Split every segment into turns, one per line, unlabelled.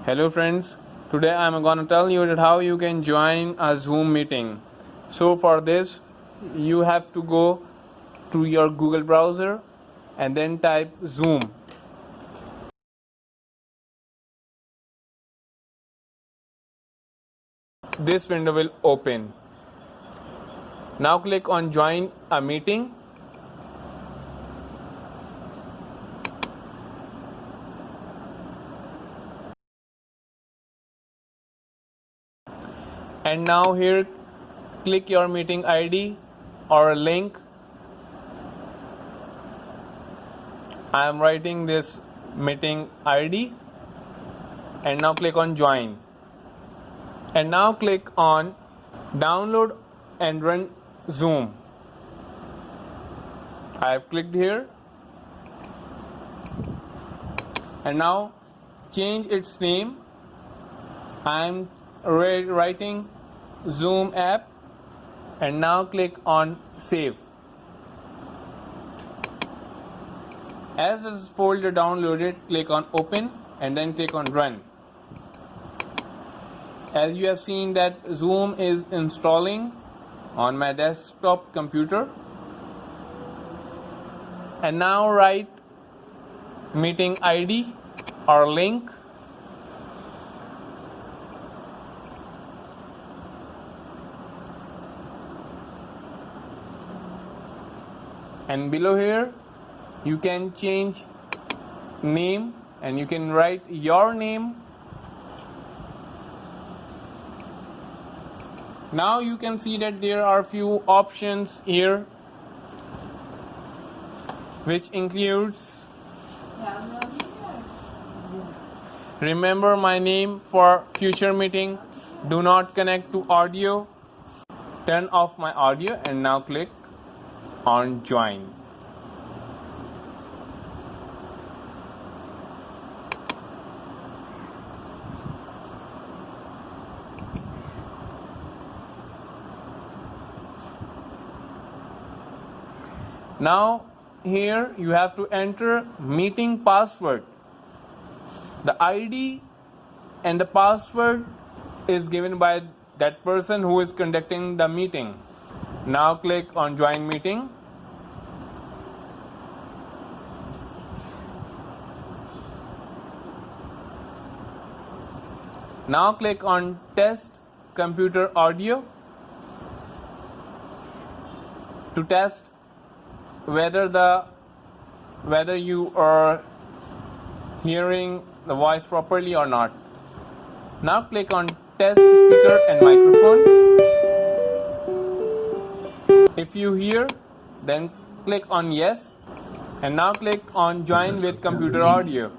Hello friends, today I'm gonna tell you that how you can join a Zoom meeting. So for this, you have to go to your Google browser and then type Zoom. This window will open. Now click on join a meeting. And now here click your meeting ID or link. I am writing this meeting ID and now click on join. And now click on download and run Zoom. I have clicked here and now change its name. I am writing Zoom app and now click on save. As this folder downloaded, click on open and then click on run. As you have seen that Zoom is installing on my desktop computer. And now write meeting ID or link. And below here you can change name and you can write your name. Now you can see that there are few options here, which includes remember my name for future meeting, do not connect to audio, turn off my audio, and now click on join. Now here you have to enter meeting password. The ID and the password is given by that person who is conducting the meeting. Now click on join meeting. Now click on test computer audio to test whether you are hearing the voice properly or not. Now click on test speaker and microphone. If you hear, then click on yes, and now click on join with computer audio.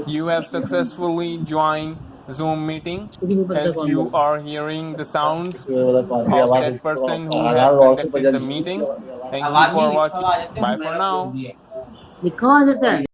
You have successfully joined Zoom meeting as you are hearing the sounds of that person who has conducted the meeting. Thank you for watching. Bye for now.